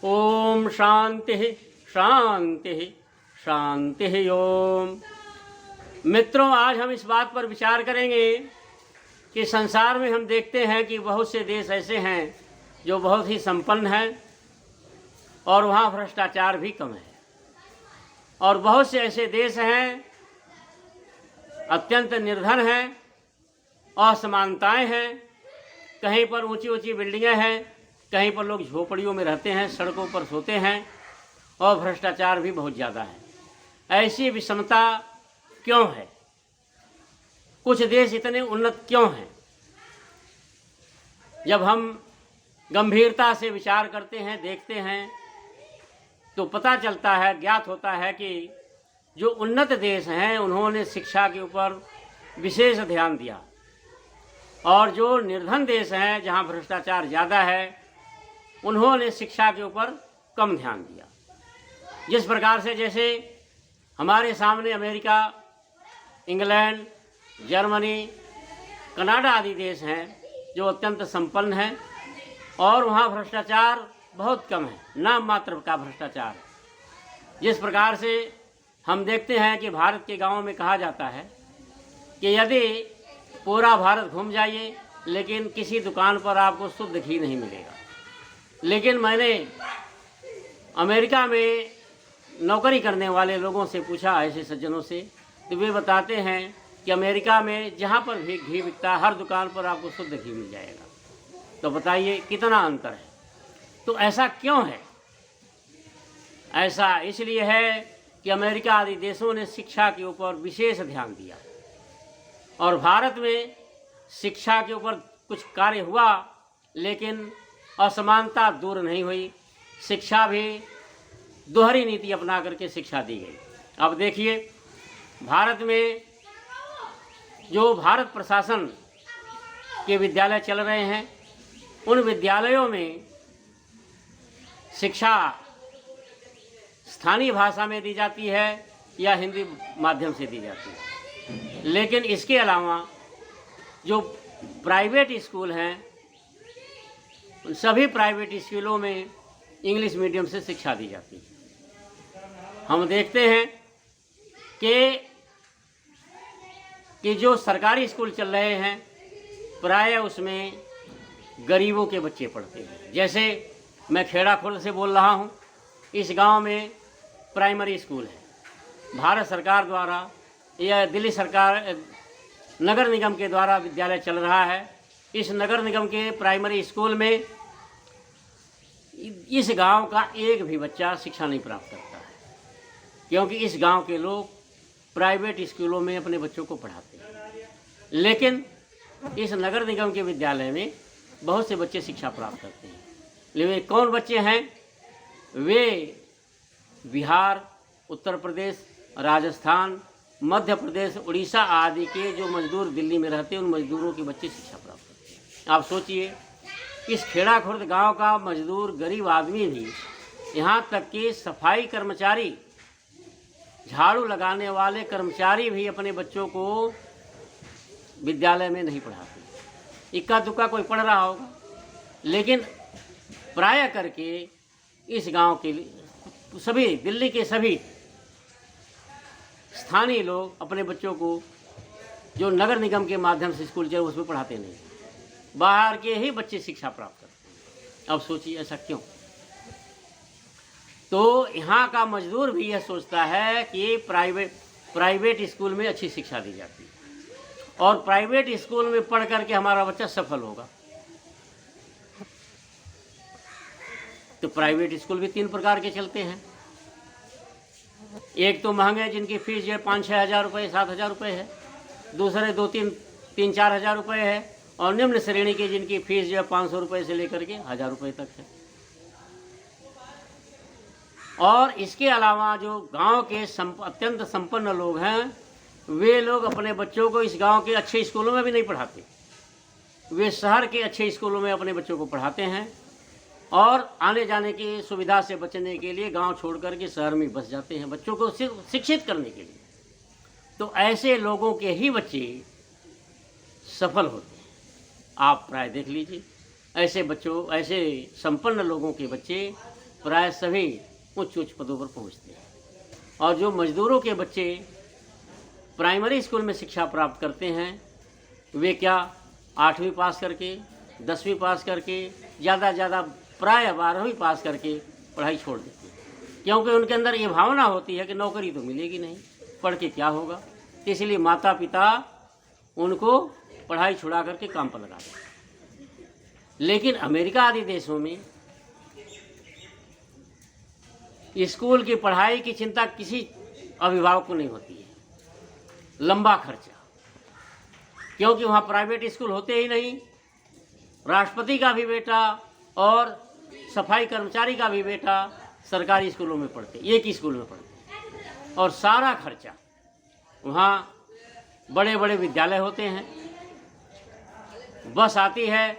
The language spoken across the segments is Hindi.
ओम शांति शांति शांति ओम। मित्रों, आज हम इस बात पर विचार करेंगे कि संसार में हम देखते हैं कि बहुत से देश ऐसे हैं जो बहुत ही संपन्न हैं और वहाँ भ्रष्टाचार भी कम है, और बहुत से ऐसे देश हैं अत्यंत निर्धन हैं, असमानताएं हैं, कहीं पर ऊंची ऊंची बिल्डिंगें हैं, कहीं पर लोग झोपड़ियों में रहते हैं, सड़कों पर सोते हैं और भ्रष्टाचार भी बहुत ज़्यादा है। ऐसी विषमता क्यों है? कुछ देश इतने उन्नत क्यों हैं? जब हम गंभीरता से विचार करते हैं, देखते हैं, तो पता चलता है, ज्ञात होता है कि जो उन्नत देश हैं उन्होंने शिक्षा के ऊपर विशेष ध्यान दिया, और जो निर्धन देश हैं जहाँ भ्रष्टाचार ज़्यादा है उन्होंने शिक्षा के ऊपर कम ध्यान दिया। जिस प्रकार से जैसे हमारे सामने अमेरिका, इंग्लैंड, जर्मनी, कनाडा आदि देश हैं जो अत्यंत संपन्न हैं और वहाँ भ्रष्टाचार बहुत कम है, नाम मात्र का भ्रष्टाचार। जिस प्रकार से हम देखते हैं कि भारत के गांवों में कहा जाता है कि यदि पूरा भारत घूम जाइए लेकिन किसी दुकान पर आपको शुद्ध घी नहीं मिलेगा। लेकिन मैंने अमेरिका में नौकरी करने वाले लोगों से पूछा, ऐसे सज्जनों से, तो वे बताते हैं कि अमेरिका में जहाँ पर भी घी बिकता है हर दुकान पर आपको शुद्ध घी मिल जाएगा। तो बताइए कितना अंतर है। तो ऐसा क्यों है? ऐसा इसलिए है कि अमेरिका आदि देशों ने शिक्षा के ऊपर विशेष ध्यान दिया, और भारत में शिक्षा के ऊपर कुछ कार्य हुआ लेकिन असमानता दूर नहीं हुई। शिक्षा भी दोहरी नीति अपना करके शिक्षा दी गई। अब देखिए, भारत में जो भारत प्रशासन के विद्यालय चल रहे हैं उन विद्यालयों में शिक्षा स्थानीय भाषा में दी जाती है या हिंदी माध्यम से दी जाती है। लेकिन इसके अलावा जो प्राइवेट स्कूल हैं उन सभी प्राइवेट स्कूलों में इंग्लिश मीडियम से शिक्षा दी जाती है। हम देखते हैं कि जो सरकारी स्कूल चल रहे हैं प्राय उसमें गरीबों के बच्चे पढ़ते हैं। जैसे मैं खेड़ा खुर्द से बोल रहा हूँ, इस गांव में प्राइमरी स्कूल है, भारत सरकार द्वारा या दिल्ली सरकार नगर निगम के द्वारा विद्यालय चल रहा है। इस नगर निगम के प्राइमरी स्कूल में इस गांव का एक भी बच्चा शिक्षा नहीं प्राप्त करता है, क्योंकि इस गांव के लोग प्राइवेट स्कूलों में अपने बच्चों को पढ़ाते हैं। लेकिन इस नगर निगम के विद्यालय में बहुत से बच्चे शिक्षा प्राप्त करते हैं। लेकिन कौन बच्चे हैं? वे बिहार, उत्तर प्रदेश, राजस्थान, मध्य प्रदेश, उड़ीसा आदि के जो मजदूर दिल्ली में रहते हैं उन मजदूरों के बच्चे शिक्षा प्राप्त करते हैं। आप सोचिए, इस खेड़ा खुर्द गांव का मजदूर गरीब आदमी भी, यहाँ तक कि सफाई कर्मचारी, झाड़ू लगाने वाले कर्मचारी भी अपने बच्चों को विद्यालय में नहीं पढ़ाते। इक्का दुक्का कोई पढ़ रहा होगा, लेकिन प्राय करके इस गांव के सभी, दिल्ली के सभी स्थानीय लोग अपने बच्चों को जो नगर निगम के माध्यम से स्कूल चले उसमें पढ़ाते नहीं, बाहर के ही बच्चे शिक्षा प्राप्त करते हैं। अब सोचिए ऐसा क्यों? तो यहाँ का मजदूर भी यह सोचता है कि प्राइवेट स्कूल में अच्छी शिक्षा दी जाती है और प्राइवेट स्कूल में पढ़ करके हमारा बच्चा सफल होगा। तो प्राइवेट स्कूल भी 3 प्रकार के चलते हैं। एक तो महंगे, जिनकी फीस जो है 5-6 हज़ार रुपये, 7 हज़ार रुपये है। दूसरे 2-3-4 हज़ार रुपये है, और निम्न श्रेणी की जिनकी फीस जो है 500 रुपये से लेकर के 1000 रुपये तक है। और इसके अलावा जो गांव के अत्यंत संपन्न लोग हैं वे लोग अपने बच्चों को इस गांव के अच्छे स्कूलों में भी नहीं पढ़ाते, वे शहर के अच्छे स्कूलों में अपने बच्चों को पढ़ाते हैं, और आने जाने की सुविधा से बचने के लिए गांव छोड़ कर के शहर में बस जाते हैं बच्चों को शिक्षित करने के लिए। तो ऐसे लोगों के ही बच्चे सफल होते हैं। आप प्राय देख लीजिए, ऐसे बच्चों, ऐसे संपन्न लोगों के बच्चे प्राय सभी उच्च उच्च पदों पर पहुंचते हैं। और जो मजदूरों के बच्चे प्राइमरी स्कूल में शिक्षा प्राप्त करते हैं, वे क्या 8वीं पास करके, 10वीं पास करके, ज़्यादा ज़्यादा प्राय 12वीं पास करके पढ़ाई छोड़ देते हैं, क्योंकि उनके अंदर ये भावना होती है कि नौकरी तो मिलेगी नहीं, पढ़ के क्या होगा। तो इसलिए माता पिता उनको पढ़ाई छुड़ा करके काम पर लगा देते हैं। लेकिन अमेरिका आदि देशों में स्कूल की पढ़ाई की चिंता किसी अभिभावक को नहीं होती है। लंबा खर्चा, क्योंकि वहाँ प्राइवेट स्कूल होते ही नहीं। राष्ट्रपति का भी बेटा और सफाई कर्मचारी का भी बेटा सरकारी स्कूलों में पढ़ते, एक ही स्कूल में पढ़ते, और सारा खर्चा वहाँ बड़े बड़े विद्यालय होते हैं। बस आती है,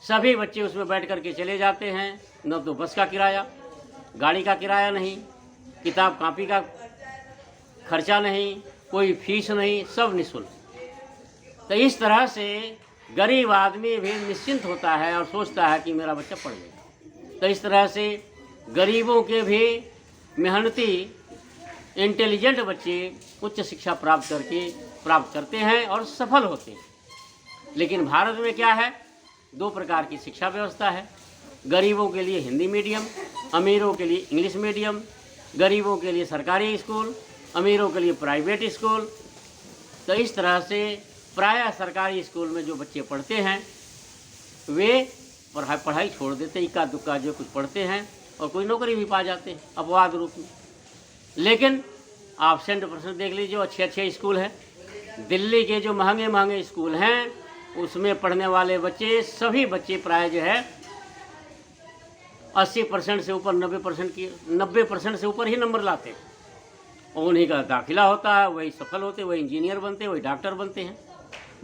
सभी बच्चे उसमें बैठ कर के चले जाते हैं। न तो बस का किराया, गाड़ी का किराया नहीं, किताब कापी का खर्चा नहीं, कोई फीस नहीं, सब निःशुल्क। तो इस तरह से गरीब आदमी भी निश्चिंत होता है और सोचता है कि मेरा बच्चा पढ़ लेगा। तो इस तरह से गरीबों के भी मेहनती इंटेलिजेंट बच्चे उच्च शिक्षा प्राप्त करते हैं और सफल होते हैं। लेकिन भारत में क्या है, 2 प्रकार की शिक्षा व्यवस्था है। गरीबों के लिए हिंदी मीडियम, अमीरों के लिए इंग्लिश मीडियम। गरीबों के लिए सरकारी स्कूल, अमीरों के लिए प्राइवेट स्कूल। तो इस तरह से प्रायः सरकारी स्कूल में जो बच्चे पढ़ते हैं वे पढ़ाई छोड़ देते, इक्का दुक्का जो कुछ पढ़ते हैं और कोई नौकरी भी पा जाते हैं अपवाद रूप में। लेकिन आप 100% देख लीजिए, अच्छे अच्छे स्कूल हैं। दिल्ली के जो महंगे महंगे स्कूल हैं उसमें पढ़ने वाले बच्चे, सभी बच्चे प्राय जो है 80% से ऊपर 90% से ऊपर ही नंबर लाते हैं। और उन्हीं का दाखिला होता है, वही सफल होते, वही इंजीनियर बनते, वही डॉक्टर बनते हैं।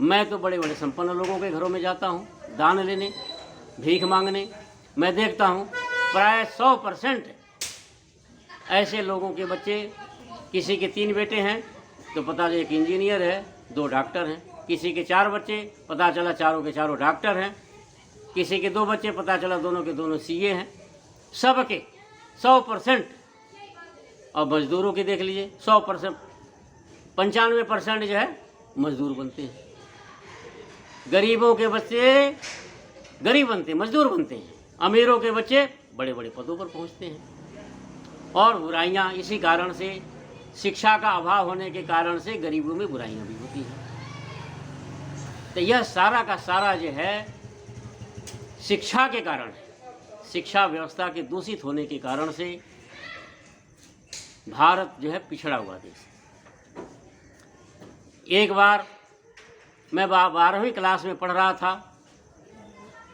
मैं तो बड़े बड़े संपन्न लोगों के घरों में जाता हूँ दान लेने, भीख मांगने। मैं देखता हूँ प्राय 100% ऐसे लोगों के बच्चे, किसी के 3 बेटे हैं तो पता चला 1 इंजीनियर है, 2 डॉक्टर हैं। किसी के 4 बच्चे, पता चला चारों के चारों डॉक्टर हैं। किसी के 2 बच्चे, पता चला दोनों के दोनों सीए हैं। सबके 100%। और मजदूरों की देख लीजिए, 100%, 95% जो है मजदूर बनते हैं। गरीबों के बच्चे गरीब बनते, मजदूर बनते हैं। अमीरों के बच्चे बड़े बड़े पदों पर पहुंचते हैं। और बुराइयां इसी कारण से, शिक्षा का अभाव होने के कारण से गरीबों में बुराइयां भी होती हैं। तो यह सारा का सारा जो है शिक्षा के कारण है। शिक्षा व्यवस्था के दूषित होने के कारण से भारत जो है पिछड़ा हुआ देश है। एक बार मैं 12वीं क्लास में पढ़ रहा था।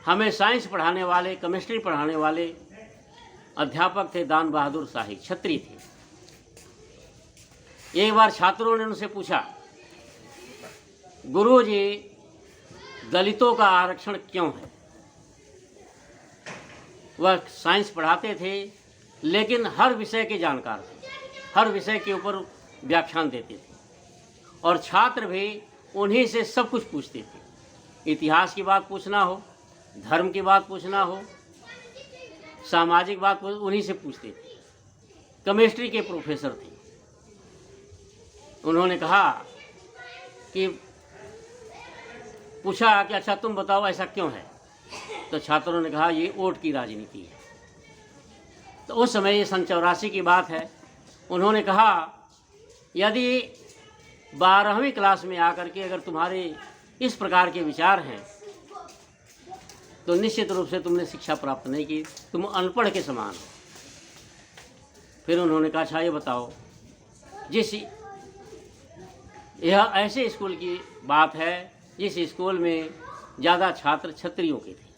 हमें साइंस पढ़ाने वाले, केमिस्ट्री पढ़ाने वाले अध्यापक थे दान बहादुर शाही, क्षत्रिय थे। एक बार छात्रों ने उनसे पूछा, गुरुजी दलितों का आरक्षण क्यों है? वह साइंस पढ़ाते थे लेकिन हर विषय के जानकार थे, हर विषय के ऊपर व्याख्यान देते थे और छात्र भी उन्हीं से सब कुछ पूछते थे। इतिहास की बात पूछना हो, धर्म की बात पूछना हो, सामाजिक बात उन्हीं से पूछते थे। केमिस्ट्री के प्रोफेसर थे। उन्होंने कहा कि पूछा कि अच्छा तुम बताओ ऐसा क्यों है? तो छात्रों ने कहा ये वोट की राजनीति है। तो उस समय ये 84 की बात है। उन्होंने कहा यदि 12वीं क्लास में आकर के अगर तुम्हारे इस प्रकार के विचार हैं तो निश्चित रूप से तुमने शिक्षा प्राप्त नहीं की, तुम अनपढ़ के समान हो। फिर उन्होंने कहा अच्छा ये बताओ, यह ऐसे स्कूल की बात है जिस स्कूल में ज़्यादा छात्र क्षत्रियों के थे,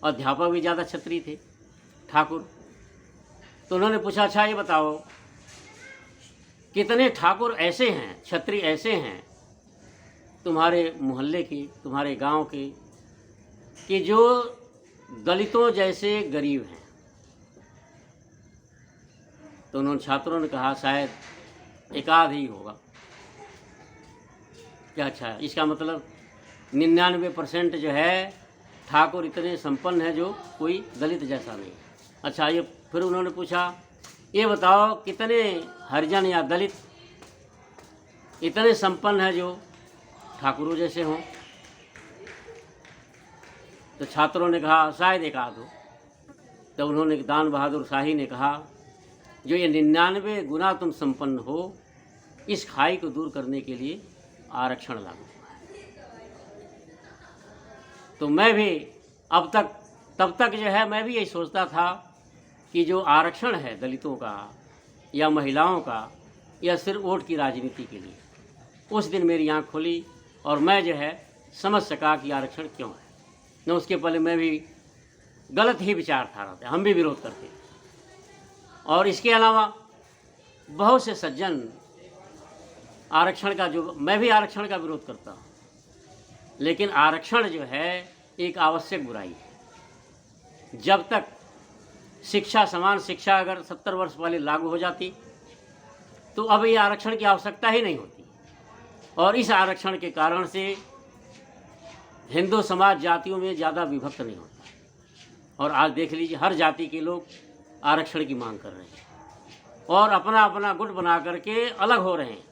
अध्यापक भी ज़्यादा क्षत्रिय थे, ठाकुर। तो उन्होंने पूछा अच्छा ये बताओ कितने ठाकुर ऐसे हैं, क्षत्रिय ऐसे हैं तुम्हारे मोहल्ले के, तुम्हारे गांव के, कि जो दलितों जैसे गरीब हैं? तो उन्होंने छात्रों ने कहा शायद एकाध ही होगा। क्या अच्छा, इसका मतलब 99% जो है ठाकुर इतने संपन्न है जो कोई दलित जैसा नहीं। अच्छा, ये फिर उन्होंने पूछा, ये बताओ कितने हरिजन या दलित इतने संपन्न हैं जो ठाकुरों जैसे हों? तो छात्रों ने कहा शायद एक आध हो। तो उन्होंने, दान बहादुर शाही ने कहा, जो ये 99 गुना तुम संपन्न हो, इस खाई को दूर करने के लिए आरक्षण लागू हुआ है। तो मैं भी तब तक जो है मैं भी यही सोचता था कि जो आरक्षण है दलितों का या महिलाओं का, या सिर्फ वोट की राजनीति के लिए, उस दिन मेरी आँख खुली और मैं जो है समझ सका कि आरक्षण क्यों है। न उसके पहले मैं भी गलत ही विचारधारा थे, हम भी विरोध करते। और इसके अलावा बहुत से सज्जन आरक्षण का, जो मैं भी आरक्षण का विरोध करता हूँ, लेकिन आरक्षण जो है एक आवश्यक बुराई है। जब तक शिक्षा, समान शिक्षा अगर 70 वर्ष पहले लागू हो जाती तो अब ये आरक्षण की आवश्यकता ही नहीं होती। और इस आरक्षण के कारण से हिंदू समाज जातियों में ज़्यादा विभक्त नहीं होता। और आज देख लीजिए, हर जाति के लोग आरक्षण की मांग कर रहे हैं और अपना अपना गुट बना करके अलग हो रहे हैं,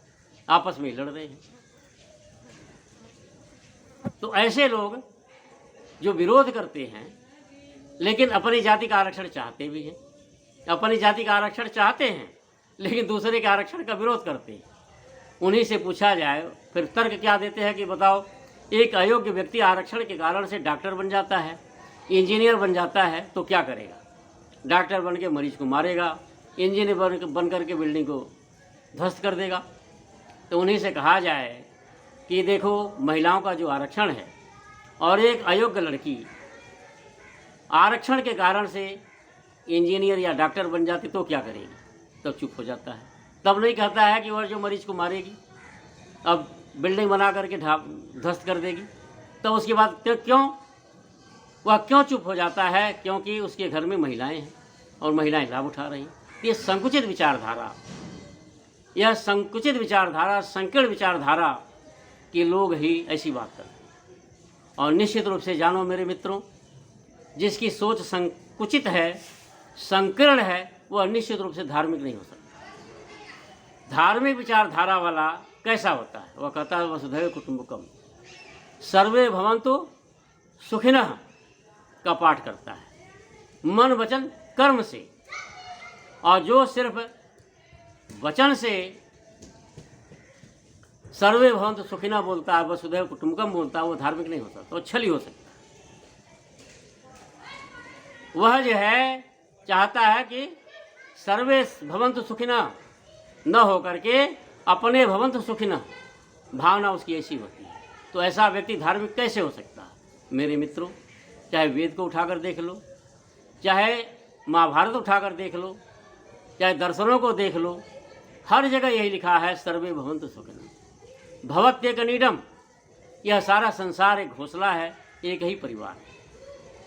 आपस में लड़ रहे हैं। तो ऐसे लोग जो विरोध करते हैं लेकिन अपनी जाति का आरक्षण चाहते भी हैं, अपनी जाति का आरक्षण चाहते हैं लेकिन दूसरे के आरक्षण का विरोध करते हैं, उन्हीं से पूछा जाए फिर तर्क क्या देते हैं कि बताओ, एक अयोग्य व्यक्ति आरक्षण के कारण से डॉक्टर बन जाता है, इंजीनियर बन जाता है, तो क्या करेगा? डॉक्टर बन के मरीज को मारेगा, इंजीनियर बन करके बिल्डिंग को ध्वस्त कर देगा। तो उन्हीं से कहा जाए कि देखो, महिलाओं का जो आरक्षण है और एक अयोग्य लड़की आरक्षण के कारण से इंजीनियर या डॉक्टर बन जाती तो क्या करेगी? तब चुप हो जाता है। तब नहीं कहता है कि वह जो मरीज को मारेगी, अब बिल्डिंग बना करके ध्वस्त कर देगी। तो उसके बाद वह क्यों चुप हो जाता है? क्योंकि उसके घर में महिलाएं हैं और महिलाएं लाभ उठा रही हैं। ये संकुचित विचारधारा, यह संकुचित विचारधारा, संकीर्ण विचारधारा के लोग ही ऐसी बात करते हैं। और निश्चित रूप से जानो मेरे मित्रों, जिसकी सोच संकुचित है, संकीर्ण है, वह निश्चित रूप से धार्मिक नहीं हो सकता। धार्मिक विचारधारा वाला कैसा होता है? वह कहता है वसुधैव कुटुंबकम, सर्वे भवन्तु सुखिनः का पाठ करता है मन वचन कर्म से। और जो सिर्फ वचन से सर्वे भवन्तु सुखिनः बोलता है, वसुधैव कुटुंबकम बोलता है, वो धार्मिक नहीं हो सकता, वो छली हो सकता। वह जो है चाहता है कि सर्वे भवन्तु सुखिनः न हो करके अपने भवन्तु सुखिनः, भावना उसकी ऐसी होती है। तो ऐसा व्यक्ति धार्मिक कैसे हो सकता है? मेरे मित्रों, चाहे वेद को उठाकर देख लो, चाहे महाभारत उठाकर देख लो, चाहे दर्शनों को देख लो, हर जगह यही लिखा है सर्वे भवन्तु सुखिनः भवत्येकनीडम। यह सारा संसार एक घोंसला है, एक ही परिवार है।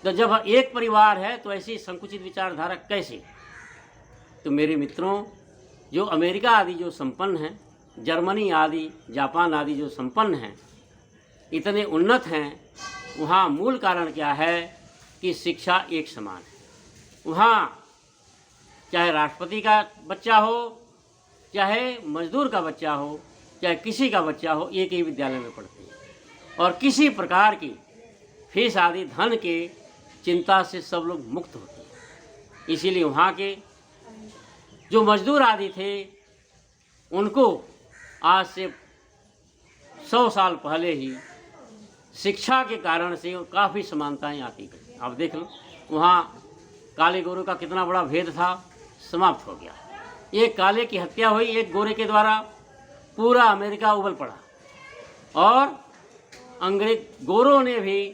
तो जब एक परिवार है तो ऐसी संकुचित विचारधारा कैसे? तो मेरे मित्रों, जो अमेरिका आदि जो संपन्न हैं, जर्मनी आदि, जापान आदि जो संपन्न हैं, इतने उन्नत हैं, वहाँ मूल कारण क्या है कि शिक्षा एक समान है। वहाँ चाहे राष्ट्रपति का बच्चा हो, चाहे मजदूर का बच्चा हो, चाहे किसी का बच्चा हो, एक ही विद्यालय में पढ़ते हैं और किसी प्रकार की फीस आदि धन के चिंता से सब लोग मुक्त होते हैं। इसीलिए वहाँ के जो मजदूर आदि थे, उनको आज से 100 साल पहले ही शिक्षा के कारण से काफ़ी समानताएं आती गई। आप देख लो, वहाँ काले गोरे का कितना बड़ा भेद था, समाप्त हो गया। एक काले की हत्या हुई एक गोरे के द्वारा, पूरा अमेरिका उबल पड़ा और अंग्रेज गोरों ने भी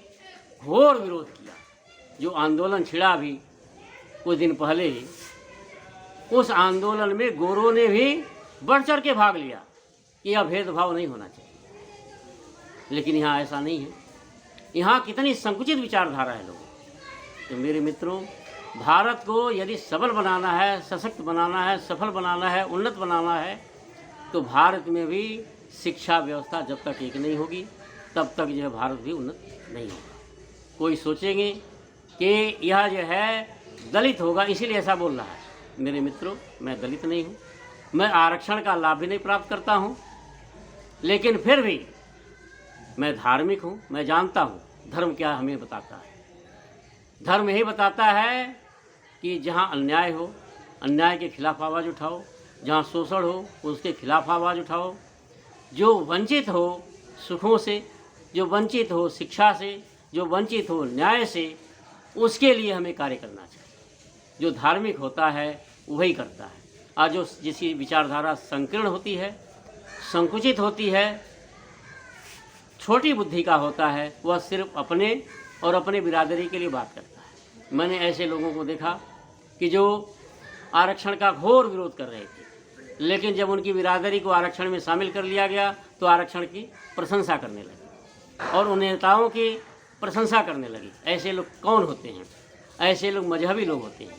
घोर विरोध किया। जो आंदोलन छिड़ा अभी कुछ दिन पहले ही, उस आंदोलन में गोरों ने भी बढ़ चढ़ के भाग लिया कि यह भेदभाव नहीं होना चाहिए। लेकिन यहाँ ऐसा नहीं है। यहाँ कितनी संकुचित विचारधारा है लोगों। तो मेरे मित्रों, भारत को यदि सबल बनाना है, सशक्त बनाना है, सफल बनाना है, उन्नत बनाना है, तो भारत में भी शिक्षा व्यवस्था जब तक एक नहीं होगी तब तक जो है भारत भी उन्नत नहीं होगा। कोई सोचेंगे कि यह जो है दलित होगा, इसीलिए ऐसा बोल रहा है। मेरे मित्रों, मैं दलित नहीं हूँ, मैं आरक्षण का लाभ भी नहीं प्राप्त करता हूँ, लेकिन फिर भी मैं धार्मिक हूँ। मैं जानता हूँ धर्म क्या हमें बताता है। धर्म यही बताता है कि जहाँ अन्याय हो, अन्याय के खिलाफ आवाज़ उठाओ, जहाँ शोषण हो उसके खिलाफ आवाज़ उठाओ, जो वंचित हो सुखों से, जो वंचित हो शिक्षा से, जो वंचित हो न्याय से, उसके लिए हमें कार्य करना चाहिए। जो धार्मिक होता है वही करता है, और जो जिसकी विचारधारा संकीर्ण होती है, संकुचित होती है, छोटी बुद्धि का होता है, वह सिर्फ अपने और अपने बिरादरी के लिए बात करता है। मैंने ऐसे लोगों को देखा कि जो आरक्षण का घोर विरोध कर रहे थे, लेकिन जब उनकी बिरादरी को आरक्षण में शामिल कर लिया गया तो आरक्षण की प्रशंसा करने लगे और उन नेताओं की प्रशंसा करने लगी। ऐसे लोग कौन होते हैं? ऐसे लोग मजहबी लोग होते हैं।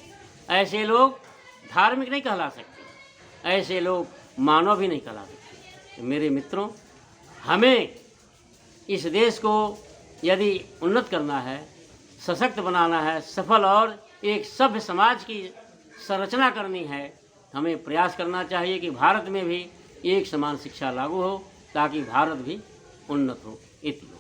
ऐसे लोग धार्मिक नहीं कहला सकते, ऐसे लोग मानव भी नहीं कहला सकते। मेरे मित्रों, हमें इस देश को यदि उन्नत करना है, सशक्त बनाना है, सफल और एक सभ्य समाज की संरचना करनी है, हमें प्रयास करना चाहिए कि भारत में भी एक समान शिक्षा लागू हो, ताकि भारत भी उन्नत हो। इतना